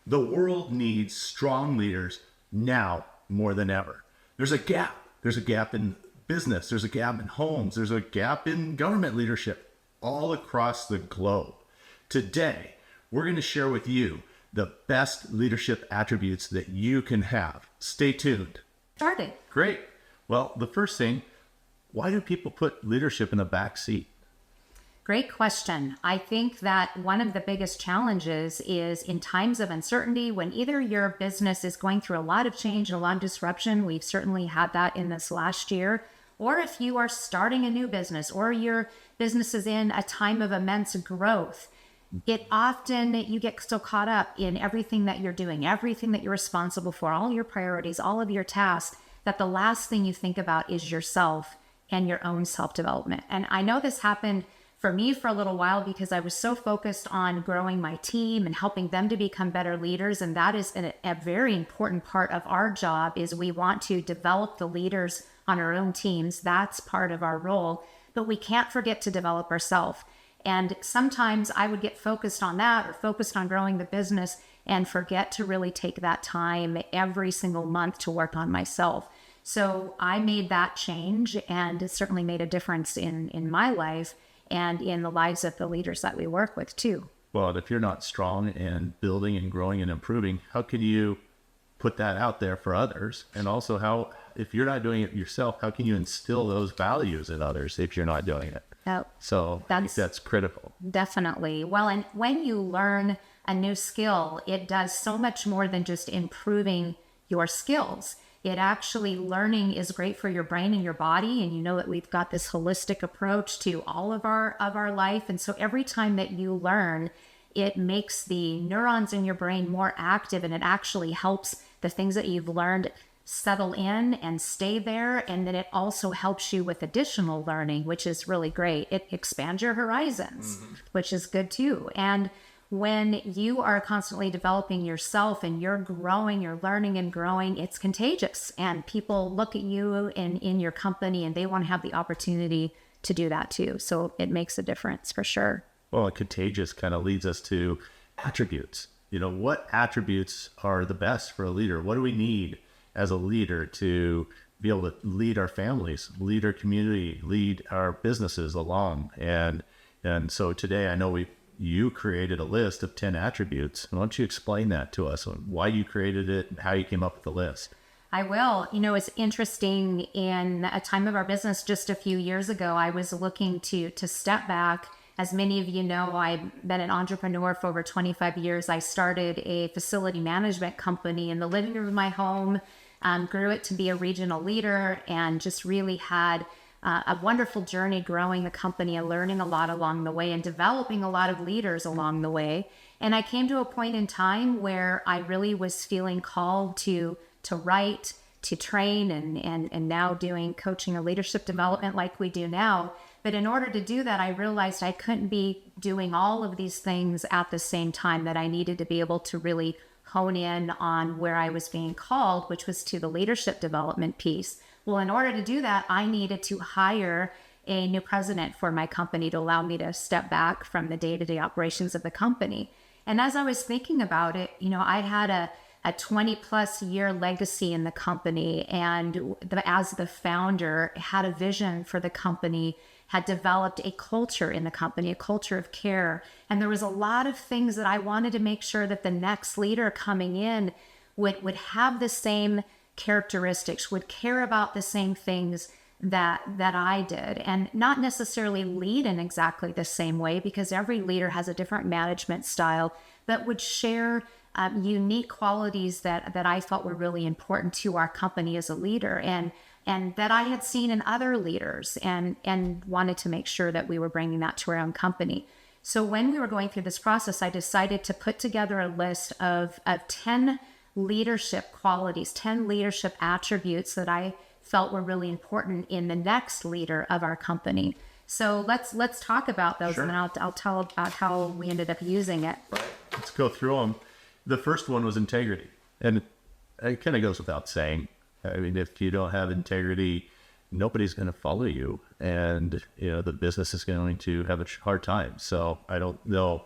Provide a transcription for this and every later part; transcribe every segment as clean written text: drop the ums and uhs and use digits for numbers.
The world needs strong leaders now more than ever. There's a gap. There's a gap in business. There's a gap in homes. There's a gap in government leadership all across the globe. Today, we're going to share with you the best leadership attributes that you can have. Stay tuned. Started. Great. Well, the first thing, why do people put leadership in the back seat? Great question. I think that one of the biggest challenges is in times of uncertainty, when either your business is going through a lot of change, a lot of disruption. We've certainly had that in this last year. Or if you are starting a new business or your business is in a time of immense growth, it often, you get so caught up in everything that you're doing, everything that you're responsible for, all your priorities, all of your tasks, that the last thing you think about is yourself and your own self-development. And I know this happened for me for a little while because I was so focused on growing my team and helping them to become better leaders. And that is a very important part of our job, is we want to develop the leaders on our own teams. That's part of our role, but we can't forget to develop ourselves. And sometimes I would get focused on that or focused on growing the business and forget to really take that time every single month to work on myself. So I made that change, and it certainly made a difference in my life and in the lives of the leaders that we work with too. Well, if you're not strong and building and growing and improving, how can you put that out there for others? And also, how, if you're not doing it yourself, how can you instill those values in others if you're not doing it? So I think that's critical. Definitely. Well, and when you learn a new skill, it does so much more than just improving your skills. It actually, learning is great for your brain and your body. And you know that we've got this holistic approach to all of our life. And so every time that you learn, it makes the neurons in your brain more active, and it actually helps the things that you've learned settle in and stay there. And then it also helps you with additional learning, which is really great. It expands your horizons, which is good too. And when you are constantly developing yourself and you're growing, you're learning and growing, it's contagious. And people look at you in your company and they want to have the opportunity to do that too. So it makes a difference for sure. Well, contagious kind of leads us to attributes. You know, what attributes are the best for a leader? What do we need as a leader to be able to lead our families, lead our community, lead our businesses along? And so today, I know you created a list of 10 attributes. Why don't you explain that to us, why you created it and how you came up with the list? I will. You know, it's interesting. In a time of our business just a few years ago, I was looking to step back. As many of you know, I've been an entrepreneur for over 25 years. I started a facility management company in the living room of my home, grew it to be a regional leader, and just really had a wonderful journey growing the company and learning a lot along the way and developing a lot of leaders along the way. And I came to a point in time where I really was feeling called to write, to train, and now doing coaching and leadership development like we do now. But in order to do that, I realized I couldn't be doing all of these things at the same time, that I needed to be able to really hone in on where I was being called, which was to the leadership development piece. Well, in order to do that, I needed to hire a new president for my company to allow me to step back from the day-to-day operations of the company. And as I was thinking about it, you know, I had a 20 plus year legacy in the company, and as the founder, had a vision for the company, had developed a culture in the company, a culture of care. And there was a lot of things that I wanted to make sure that the next leader coming in would have the same characteristics, would care about the same things that I did, and not necessarily lead in exactly the same way, because every leader has a different management style, but would share unique qualities that I felt were really important to our company as a leader, and that I had seen in other leaders, and wanted to make sure that we were bringing that to our own company. So when we were going through this process, I decided to put together a list of 10 leadership qualities, 10 leadership attributes that I felt were really important in the next leader of our company. So let's talk about those. Sure. And then I'll tell about how we ended up using it. Right. Let's go through them. The first one was integrity. And it kind of goes without saying. I mean, if you don't have integrity, nobody's going to follow you. And, you know, the business is going to have a hard time. So I don't know.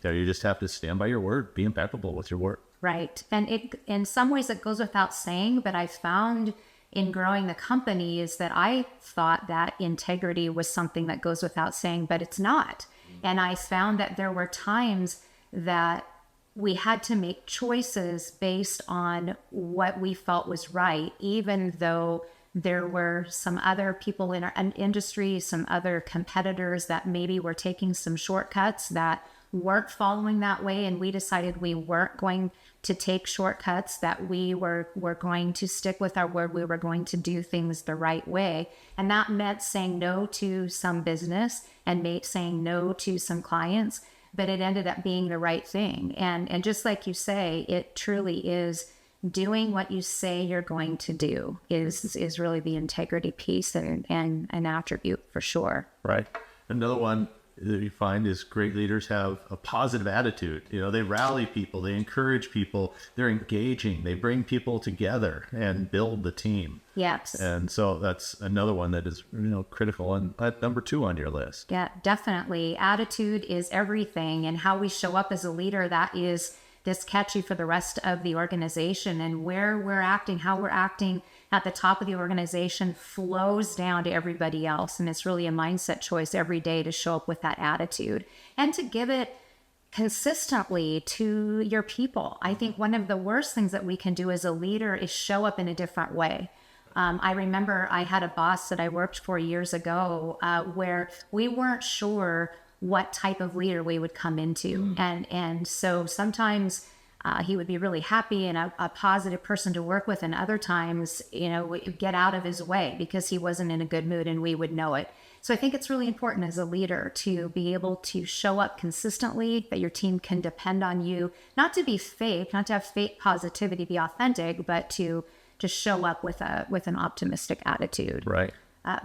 You just have to stand by your word, be impeccable with your work. Right. And it, in some ways it goes without saying, but I found in growing the company is that I thought that integrity was something that goes without saying, but it's not. And I found that there were times that we had to make choices based on what we felt was right, even though there were some other people in our industry, some other competitors that maybe were taking some shortcuts that weren't following that way. And we decided we weren't going to take shortcuts, that we were going to stick with our word. We were going to do things the right way. And that meant saying no to some business and saying no to some clients, but it ended up being the right thing. And just like you say, it truly is doing what you say you're going to do is really the integrity piece and an attribute for sure. Right. Another one that you find is great leaders have a positive attitude. You know, they rally people, they encourage people, they're engaging, they bring people together and build the team. Yes. And so that's another one that is, critical and at number 2 on your list. Yeah, definitely. Attitude is everything, and how we show up as a leader, that is this catchy for the rest of the organization, and where we're acting, how we're acting at the top of the organization flows down to everybody else. And it's really a mindset choice every day to show up with that attitude and to give it consistently to your people. I think one of the worst things that we can do as a leader is show up in a different way. I remember I had a boss that I worked for years ago where we weren't sure what type of leader we would come into. And so sometimes he would be really happy and a positive person to work with. And other times, we'd get out of his way because he wasn't in a good mood and we would know it. So I think it's really important as a leader to be able to show up consistently, that your team can depend on you, not to be fake, not to have fake positivity, be authentic, but to show up with an optimistic attitude. Right.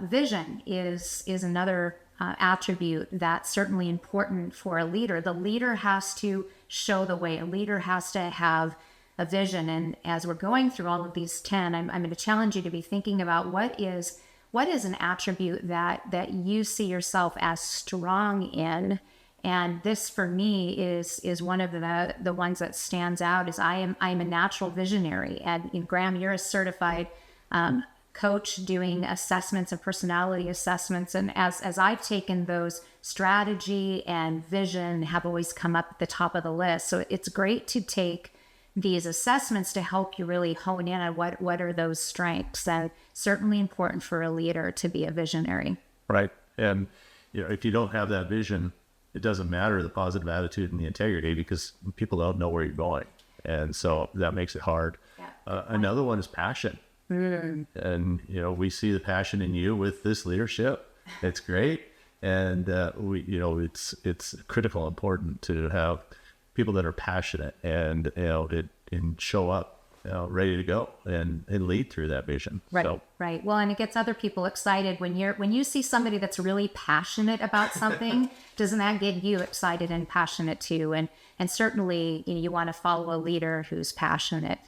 Vision is another attribute that's certainly important for a leader. The leader has to show the way. A leader has to have a vision. And as we're going through all of these 10, I'm going to challenge you to be thinking about what is an attribute that you see yourself as strong in. And this for me is one of the ones that stands out is I'm a natural visionary. And Graham, you're a certified coach doing assessments and personality assessments. And as I've taken those, strategy and vision have always come up at the top of the list. So it's great to take these assessments to help you really hone in on what are those strengths, and certainly important for a leader to be a visionary. Right. And if you don't have that vision, it doesn't matter the positive attitude and the integrity, because people don't know where you're going. And so that makes it hard. Yeah. Another one is passion. And, we see the passion in you with this leadership. It's great. And, it's critical, important to have people that are passionate and, and show up, ready to go and lead through that vision. Right. So. Right. Well, and it gets other people excited when you see somebody that's really passionate about something. Doesn't that get you excited and passionate too? And certainly, you want to follow a leader who's passionate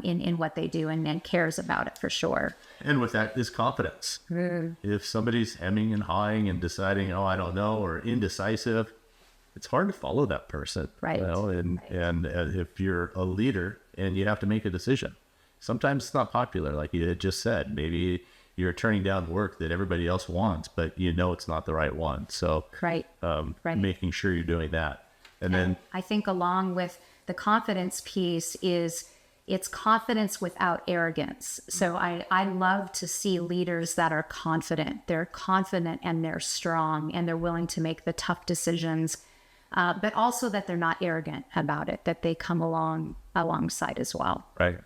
in what they do and cares about it for sure. And with that is confidence. If somebody's hemming and hawing and deciding, I don't know, or indecisive, it's hard to follow that person. Right. And if you're a leader and you have to make a decision, sometimes it's not popular, like you had just said. Maybe you're turning down work that everybody else wants, but it's not the right one. So right. Making sure you're doing that. And then I think along with the confidence piece it's confidence without arrogance. So I love to see leaders that are confident. They're confident and they're strong and they're willing to make the tough decisions, but also that they're not arrogant about it, that they come alongside as well. Right.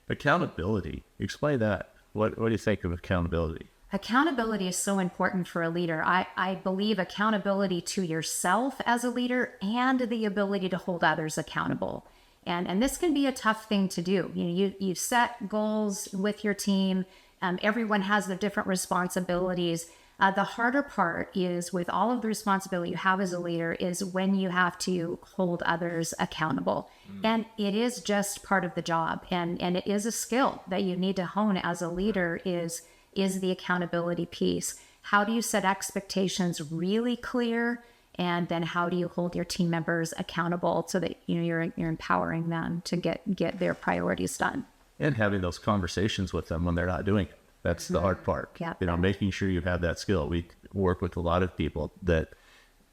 Accountability. Explain that. What do you think of accountability? Accountability is so important for a leader. I believe accountability to yourself as a leader and the ability to hold others accountable. And this can be a tough thing to do. You set goals with your team. Everyone has their different responsibilities. The harder part is with all of the responsibility you have as a leader is when you have to hold others accountable. And it is just part of the job. And it is a skill that you need to hone as a leader is the accountability piece. How do you set expectations really clear And then how do you hold your team members accountable so that you're empowering them to get their priorities done? And having those conversations with them when they're not doing it. That's the hard part. Yeah. Making sure you have that skill. We work with a lot of people that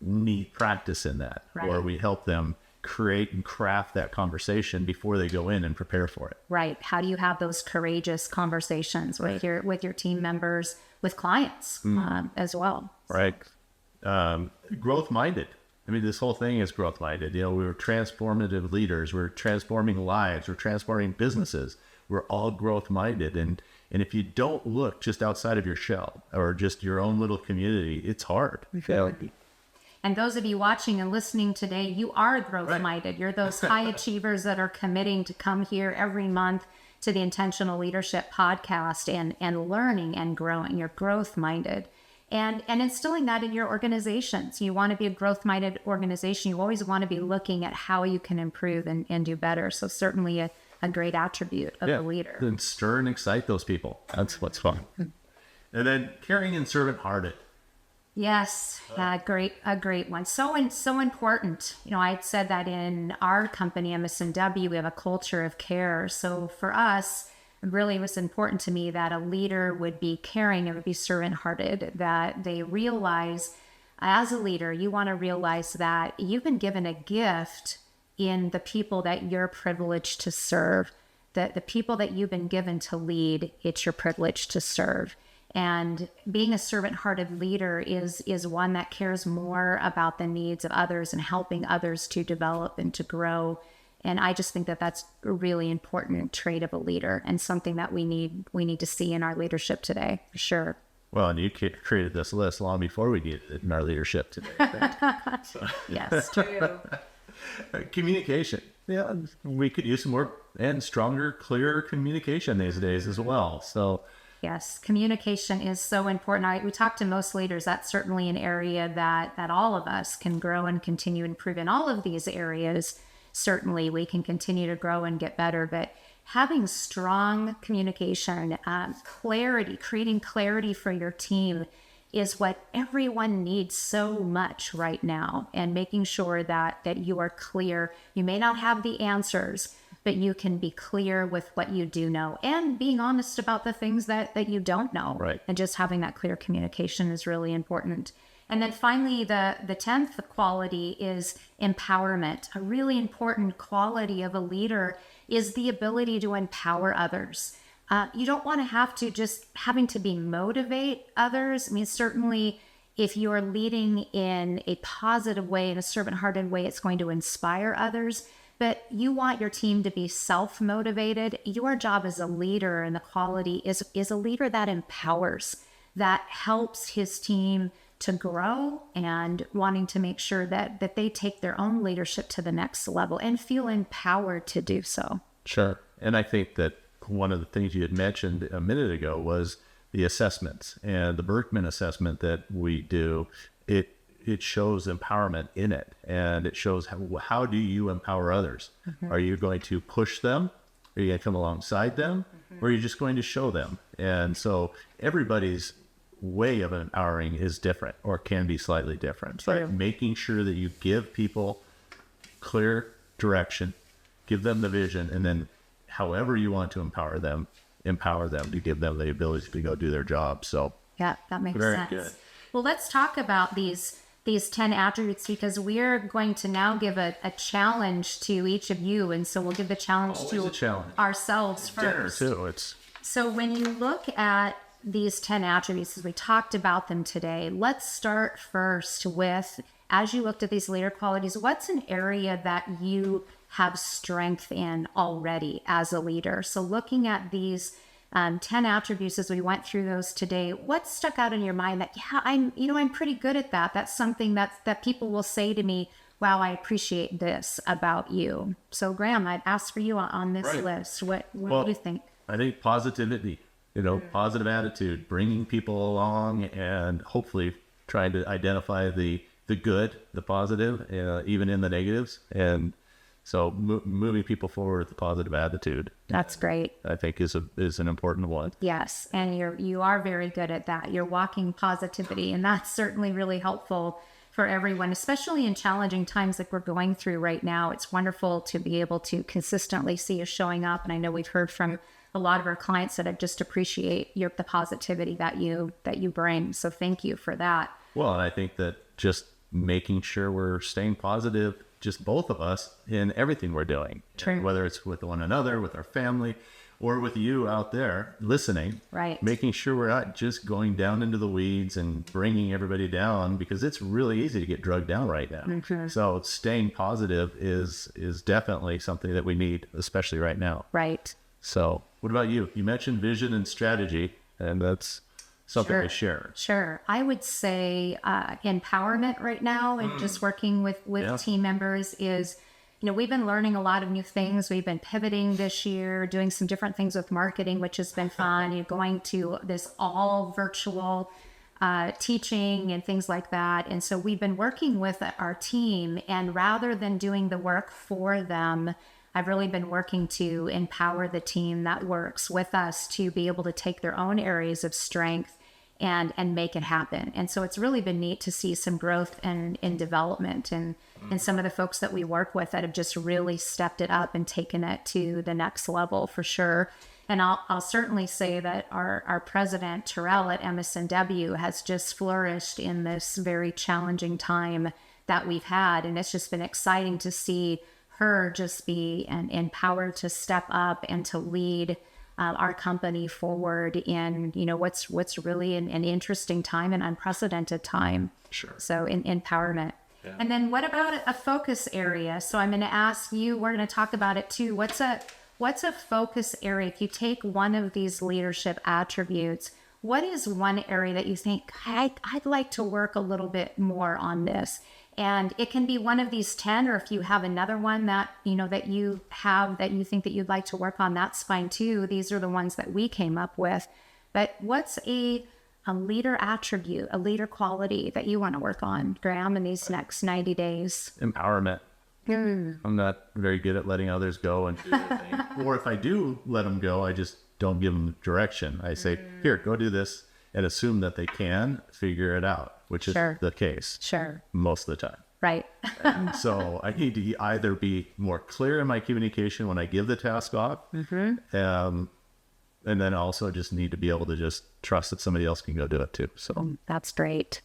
need practice in that, Right. or we help them create and craft that conversation before they go in and prepare for it. Right. How do you have those courageous conversations with your team members, with clients as well? Right. Growth minded. This whole thing is growth minded. We're transformative leaders. We're transforming lives. We're transforming businesses. We're all growth minded. And if you don't look just outside of your shell or just your own little community, it's hard. And those of you watching and listening today, you are growth minded. You're those high achievers that are committing to come here every month to the Intentional Leadership podcast and learning and growing. You're growth minded. And instilling that in your organizations. You want to be a growth-minded organization. You always want to be looking at how you can improve and do better. So certainly a great attribute of a leader. And stir and excite those people. That's what's fun. And then caring and servant-hearted. Yes, a great one. So important. I said that in our company, MSNW, we have a culture of care. So for us, it really was important to me that a leader would be caring and would be servant-hearted, that they realize, as a leader, you want to realize that you've been given a gift in the people that you're privileged to serve, that the people that you've been given to lead, it's your privilege to serve. And being a servant-hearted leader is one that cares more about the needs of others and helping others to develop and to grow. And I just think that that's a really important trait of a leader and something that we need to see in our leadership today, for sure. Well, and you created this list long before we needed it in our leadership today. Yes, true. Communication. Yeah, we could use some more and stronger, clearer communication these days as well. So yes, communication is so important. We talk to most leaders. That's certainly an area that all of us can grow and continue to improve in. All of these areas, certainly we can continue to grow and get better. But having strong communication, clarity, creating clarity for your team is what everyone needs so much right now. And making sure that you are clear. You may not have the answers, but you can be clear with what you do know and being honest about the things that you don't know. Right. And just having that clear communication is really important. And then finally, the 10th quality is empowerment. A really important quality of a leader is the ability to empower others. You don't want to have to just having to be motivate others. Certainly if you're leading in a positive way, in a servant-hearted way, it's going to inspire others. But you want your team to be self-motivated. Your job as a leader, and the quality is a leader that empowers, that helps his team to grow and wanting to make sure that they take their own leadership to the next level and feel empowered to do so. Sure. And I think that one of the things you had mentioned a minute ago was the assessments, and the Berkman assessment that we do. It shows empowerment in it, and it shows how do you empower others? Mm-hmm. Are you going to push them? Are you going to come alongside them? Mm-hmm. Or are you just going to show them? And so everybody's way of empowering is different, or can be slightly different. True. But making sure that you give people clear direction, give them the vision, and then however you want to empower them to give them the ability to go do their job. So yeah, that makes very sense. Good. Well, let's talk about these 10 attributes, because we're going to now give a challenge to each of you. And so we'll give the challenge ourselves first. Dinner too. So when you look at these 10 attributes, as we talked about them today, let's start first with, as you looked at these leader qualities, what's an area that you have strength in already as a leader? So looking at these 10 attributes as we went through those today, what stuck out in your mind that, yeah, I'm pretty good at that. That's something that people will say to me, wow, I appreciate this about you. So Graham, I'd ask for you on this list. What do you think? I think positivity, positive attitude, bringing people along, and hopefully trying to identify the good, the positive, even in the negatives. And so moving people forward with a positive attitude. That's great. I think is an important one. Yes, and you are very good at that. You're walking positivity, and that's certainly really helpful for everyone, especially in challenging times like we're going through right now. It's wonderful to be able to consistently see you showing up. And I know we've heard from a lot of our clients that I just appreciate the positivity that you bring. So thank you for that. Well, and I think that just making sure we're staying positive, just both of us, in everything we're doing. True. Whether it's with one another, with our family, or with you out there listening. Right. Making sure we're not just going down into the weeds and bringing everybody down, because it's really easy to get drugged down right now. Mm-hmm. So staying positive is definitely something that we need, especially right now. Right. So what about you? You mentioned vision and strategy, and that's something Sure. to share. Sure. I would say empowerment right now, and just working with team members is, we've been learning a lot of new things. We've been pivoting this year, doing some different things with marketing, which has been fun. Going to this all virtual teaching and things like that. And so we've been working with our team, and rather than doing the work for them, I've really been working to empower the team that works with us to be able to take their own areas of strength and make it happen. And so it's really been neat to see some growth and in development and some of the folks that we work with that have just really stepped it up and taken it to the next level for sure. And I'll certainly say that our president, Terrell at MSNW, has just flourished in this very challenging time that we've had. And it's just been exciting to see her just be empowered to step up and to lead our company forward in, what's really an interesting time, an unprecedented time. Sure. So in empowerment. Yeah. And then what about a focus area? So I'm going to ask you, we're going to talk about it too. What's a focus area? If you take one of these leadership attributes, what is one area that you think, I'd like to work a little bit more on this? And it can be one of these 10, or if you have another one that, that you think that you'd like to work on, that's fine too. These are the ones that we came up with. But what's a leader attribute, a leader quality that you want to work on, Graham, in these next 90 days? Empowerment. I'm not very good at letting others go and do their thing. Or if I do let them go, I just don't give them direction. I say, here, go do this, and assume that they can figure it out, which is the case most of the time. Right. And so I need to either be more clear in my communication when I give the task off, and then also just need to be able to just trust that somebody else can go do it too. So that's great.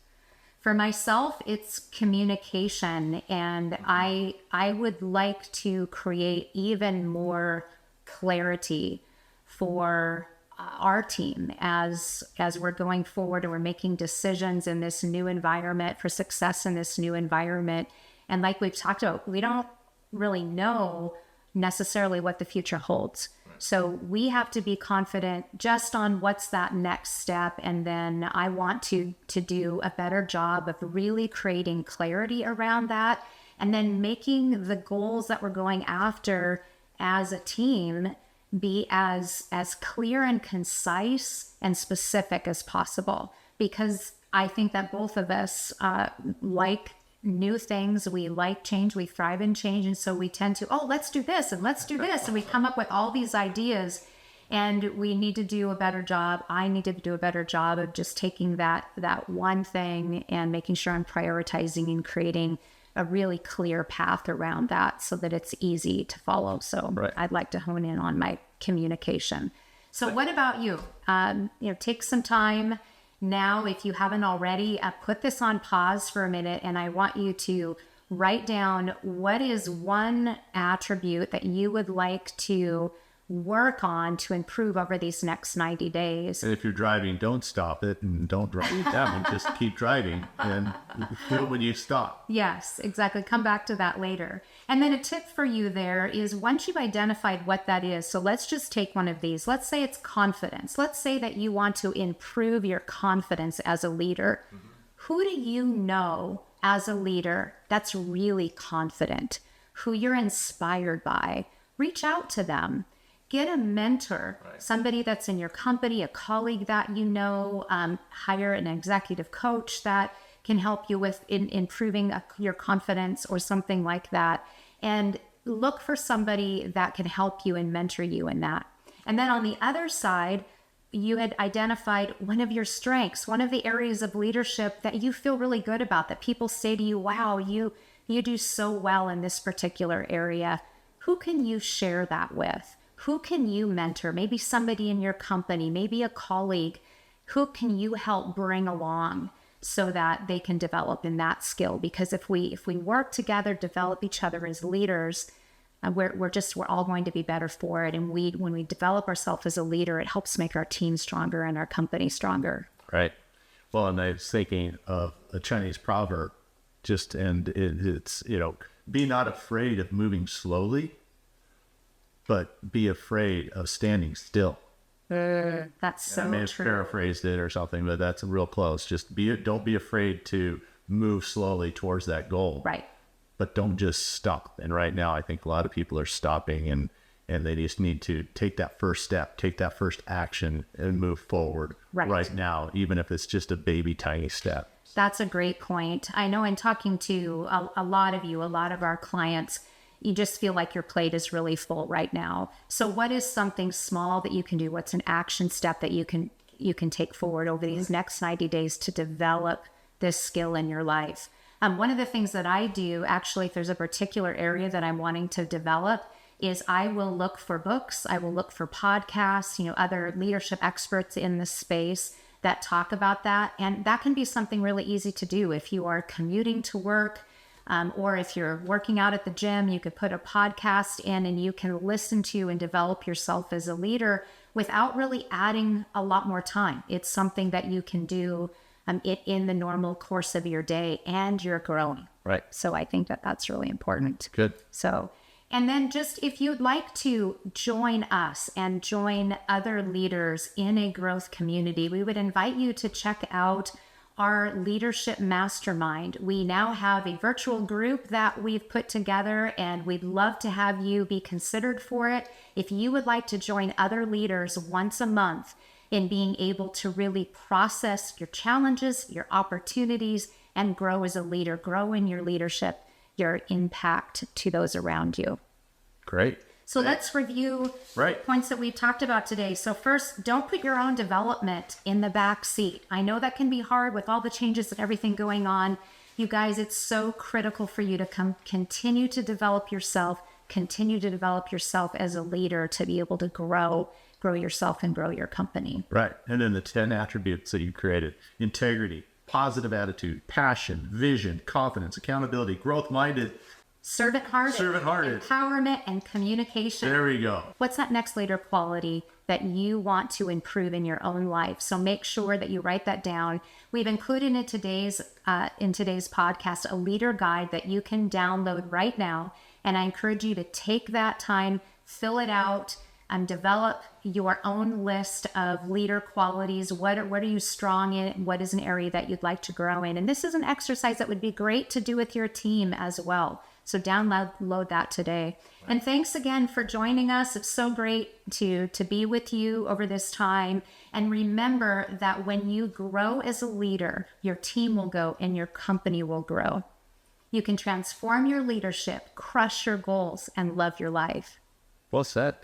For myself, it's communication, and I would like to create even more clarity for our team as we're going forward and we're making decisions in this new environment for success in this new environment. And like we've talked about, we don't really know necessarily what the future holds. So we have to be confident just on what's that next step. And then I want to do a better job of really creating clarity around that, and then making the goals that we're going after as a team be as clear and concise and specific as possible. Because I think that both of us like new things. We like change. We thrive in change. And so we tend to, let's do this and let's do this. And we come up with all these ideas, and we need to do a better job. I need to do a better job of just taking that one thing and making sure I'm prioritizing and creating a really clear path around that so that it's easy to follow. So I'd like to hone in on my communication. So what about you? Take some time now, if you haven't already, put this on pause for a minute, and I want you to write down what is one attribute that you would like to work on to improve over these next 90 days. And if you're driving, don't stop it and don't drive it down. Just keep driving and feel when you stop. Yes, exactly. Come back to that later. And then a tip for you there is, once you've identified what that is, so let's just take one of these. Let's say it's confidence. Let's say that you want to improve your confidence as a leader. Mm-hmm. Who do you know as a leader that's really confident, who you're inspired by? Reach out to them. Get a mentor, somebody that's in your company, a colleague that you know. Hire an executive coach that can help you with improving your confidence or something like that. And look for somebody that can help you and mentor you in that. And then on the other side, you had identified one of your strengths, one of the areas of leadership that you feel really good about, that people say to you, wow, you do so well in this particular area. Who can you share that with? Who can you mentor? Maybe somebody in your company, maybe a colleague. Who can you help bring along so that they can develop in that skill? Because if we work together, develop each other as leaders, we're all going to be better for it. And when we develop ourselves as a leader, it helps make our team stronger and our company stronger. Right. Well, and I was thinking of a Chinese proverb, it's, be not afraid of moving slowly, but be afraid of standing still. That's so I may have true. paraphrased it or something, but that's real close. Don't be afraid to move slowly towards that goal. Right. But don't just stop. And right now, I think a lot of people are stopping and they just need to take that first step, take that first action and move forward right now, even if it's just a baby tiny step. That's a great point. I know in talking to a lot of you, a lot of our clients, you just feel like your plate is really full right now. So what is something small that you can do? What's an action step that you can take forward over these next 90 days to develop this skill in your life? One of the things that I do, actually, if there's a particular area that I'm wanting to develop, is I will look for books, I will look for podcasts, other leadership experts in the space that talk about that. And that can be something really easy to do if you are commuting to work, or if you're working out at the gym. You could put a podcast in and you can listen to and develop yourself as a leader without really adding a lot more time. It's something that you can do in the normal course of your day, and you're growing. Right. So I think that that's really important. Good. So, and then just if you'd like to join us and join other leaders in a growth community, we would invite you to check out our leadership mastermind. We now have a virtual group that we've put together, and we'd love to have you be considered for it. If you would like to join other leaders once a month in being able to really process your challenges, your opportunities, and grow as a leader, grow in your leadership, your impact to those around you. Great. So let's review points that we've talked about today. So first, don't put your own development in the back seat. I know that can be hard with all the changes and everything going on. You guys, it's so critical for you to continue to develop yourself as a leader, to be able to grow yourself and grow your company. Right. And then the 10 attributes that you created: integrity, positive attitude, passion, vision, confidence, accountability, growth-minded, servant-hearted, empowerment, and communication. There we go. What's that next leader quality that you want to improve in your own life? So make sure that you write that down. We've included in today's podcast a leader guide that you can download right now. And I encourage you to take that time, fill it out, and develop your own list of leader qualities. What are you strong in? What is an area that you'd like to grow in? And this is an exercise that would be great to do with your team as well. So download that today. And thanks again for joining us. It's so great to be with you over this time. And remember that when you grow as a leader, your team will go and your company will grow. You can transform your leadership, crush your goals, and love your life. Well said.